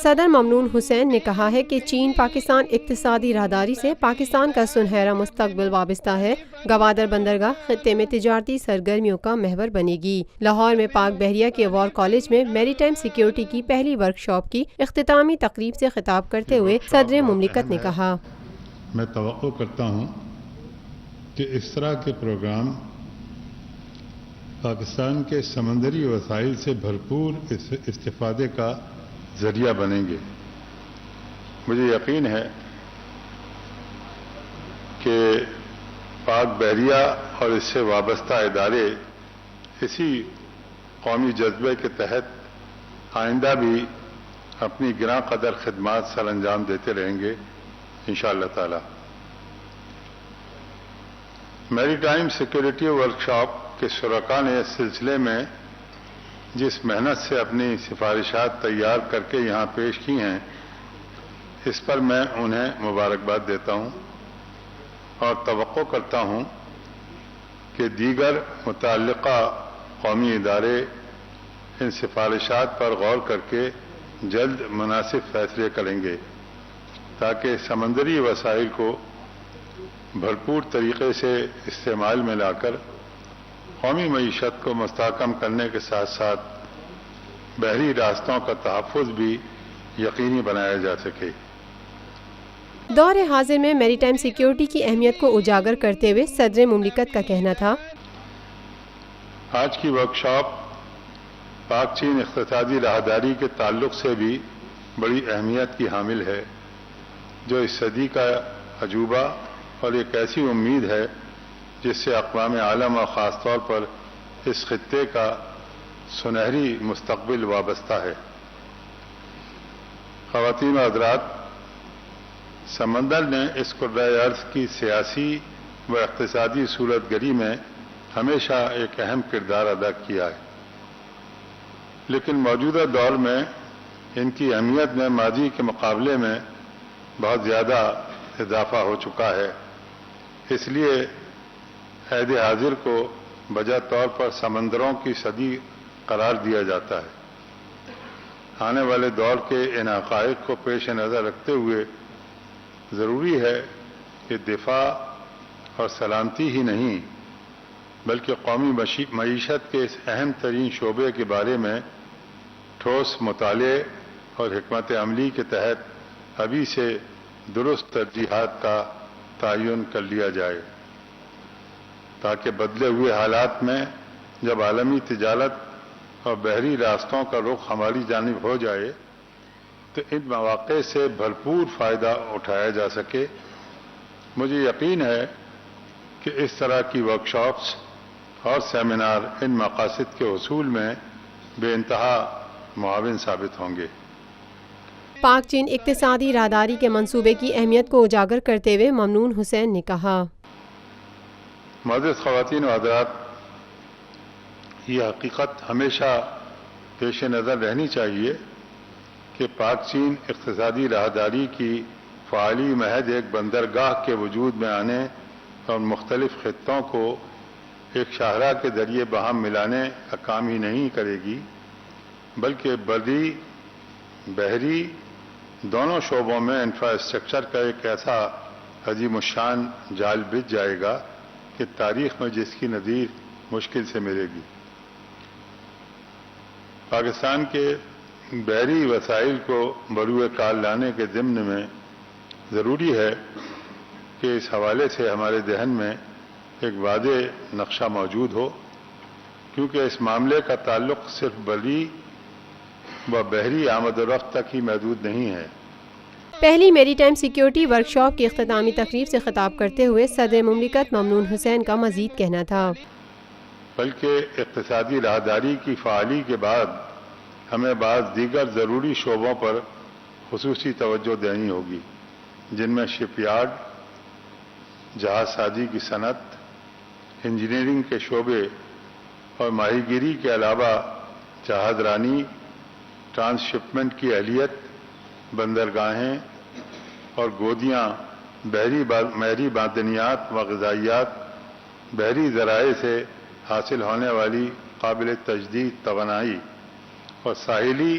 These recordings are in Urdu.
صدر ممنون حسین نے کہا ہے کہ چین پاکستان اقتصادی راہداری سے پاکستان کا سنہرا مستقبل وابستہ ہے۔ گوادر بندرگاہ خطے میں تجارتی سرگرمیوں کا محور بنے گی۔ لاہور میں پاک بحریہ کے وار کالج میں میری ٹائم سیکیورٹی کی پہلی ورکشاپ کی اختتامی تقریب سے خطاب کرتے ہوئے صدر مملکت نے کہا، میں توقع کرتا ہوں کہ اس طرح کے پروگرام پاکستان کے سمندری وسائل سے بھرپور استفادے کا ذریعہ بنیں گے۔ مجھے یقین ہے کہ پاک بحریہ اور اس سے وابستہ ادارے اسی قومی جذبے کے تحت آئندہ بھی اپنی گراں قدر خدمات سر انجام دیتے رہیں گے انشاءاللہ تعالی۔ میری ٹائم سیکیورٹی ورکشاپ کے شرکاء نے اس سلسلے میں جس محنت سے اپنی سفارشات تیار کر کے یہاں پیش کی ہیں، اس پر میں انہیں مبارکباد دیتا ہوں اور توقع کرتا ہوں کہ دیگر متعلقہ قومی ادارے ان سفارشات پر غور کر کے جلد مناسب فیصلے کریں گے تاکہ سمندری وسائل کو بھرپور طریقے سے استعمال میں لا کر قومی معیشت کو مستحکم کرنے کے ساتھ ساتھ بحری راستوں کا تحفظ بھی یقینی بنایا جا سکے۔ دور حاضر میں میری ٹائم سیکیورٹی کی اہمیت کو اجاگر کرتے ہوئے صدر مملکت کا کہنا تھا، آج کی ورکشاپ پاک چین اقتصادی راہداری کے تعلق سے بھی بڑی اہمیت کی حامل ہے، جو اس صدی کا عجوبہ اور ایک ایسی امید ہے جس سے اقوام عالم اور خاص طور پر اس خطے کا سنہری مستقبل وابستہ ہے۔ خواتین و حضرات، سمندر نے اس کرۂ ارض کی سیاسی و اقتصادی صورت گری میں ہمیشہ ایک اہم کردار ادا کیا ہے، لیکن موجودہ دور میں ان کی اہمیت میں ماضی کے مقابلے میں بہت زیادہ اضافہ ہو چکا ہے۔ اس لیے عہد حاضر کو بجا طور پر سمندروں کی صدی قرار دیا جاتا ہے۔ آنے والے دور کے ان حقائق کو پیش نظر رکھتے ہوئے ضروری ہے کہ دفاع اور سلامتی ہی نہیں بلکہ قومی معیشت کے اس اہم ترین شعبے کے بارے میں ٹھوس مطالعے اور حکمت عملی کے تحت ابھی سے درست ترجیحات کا تعین کر لیا جائے تاکہ بدلے ہوئے حالات میں جب عالمی تجارت اور بحری راستوں کا رخ ہماری جانب ہو جائے تو ان مواقع سے بھرپور فائدہ اٹھایا جا سکے۔ مجھے یقین ہے کہ اس طرح کی ورکشاپس اور سیمینار ان مقاصد کے حصول میں بے انتہا معاون ثابت ہوں گے۔ پاک چین اقتصادی راہداری کے منصوبے کی اہمیت کو اجاگر کرتے ہوئے ممنون حسین نے کہا، معزز خواتین و حضرات، یہ حقیقت ہمیشہ پیش نظر رہنی چاہیے کہ پاک چین اقتصادی راہداری کی فعالی محض ایک بندرگاہ کے وجود میں آنے اور مختلف خطوں کو ایک شاہراہ کے ذریعے باہم ملانے کا کام ہی نہیں کرے گی، بلکہ بری بحری دونوں شعبوں میں انفراسٹرکچر کا ایک ایسا عظیم الشان جال بچھ جائے گا کہ تاریخ میں جس کی نظیر مشکل سے ملے گی۔ پاکستان کے بحری وسائل کو بروئے کار لانے کے ضمن میں ضروری ہے کہ اس حوالے سے ہمارے ذہن میں ایک واضح نقشہ موجود ہو، کیونکہ اس معاملے کا تعلق صرف بری و بحری آمد و رفت تک ہی محدود نہیں ہے۔ پہلی میری ٹائم سیکیورٹی ورکشاپ کی اختتامی تقریب سے خطاب کرتے ہوئے صدر مملکت ممنون حسین کا مزید کہنا تھا، بلکہ اقتصادی راہداری کی فعالی کے بعد ہمیں بعض دیگر ضروری شعبوں پر خصوصی توجہ دینی ہوگی، جن میں شپ یارڈ، جہاز سازی کی صنعت، انجینئرنگ کے شعبے اور ماہی گیری کے علاوہ جہاز رانی، ٹرانسشپمنٹ کی اہلیت، بندرگاہیں اور گودیاں، بحری معدنیات و غذائیات، بحری ذرائع سے حاصل ہونے والی قابل تجدید توانائی اور ساحلی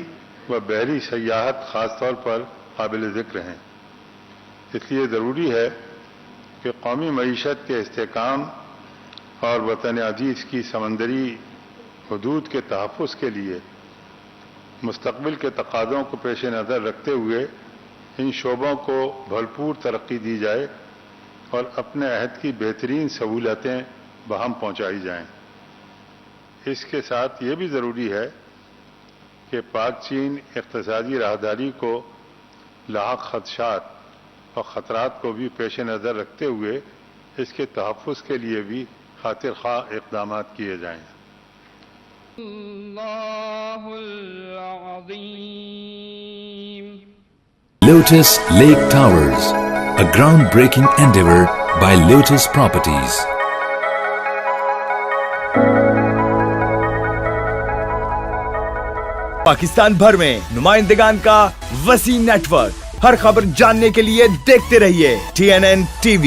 و بحری سیاحت خاص طور پر قابل ذکر ہیں۔ اس لیے ضروری ہے کہ قومی معیشت کے استحکام اور وطن عزیز کی سمندری حدود کے تحفظ کے لیے مستقبل کے تقاضوں کو پیش نظر رکھتے ہوئے ان شعبوں کو بھرپور ترقی دی جائے اور اپنے عہد کی بہترین سہولتیں بہم پہنچائی جائیں۔ اس کے ساتھ یہ بھی ضروری ہے کہ پاک چین اقتصادی راہداری کو لاحق خدشات اور خطرات کو بھی پیش نظر رکھتے ہوئے اس کے تحفظ کے لیے بھی خاطر خواہ اقدامات کیے جائیں۔ اللہ العظیم۔ Lotus Lake Towers, a groundbreaking endeavor by Lotus Properties. Pakistan بھر میں نمائندگان کا وسیع نیٹ ورک، ہر خبر جاننے کے لیے دیکھتے رہیے TNN TV۔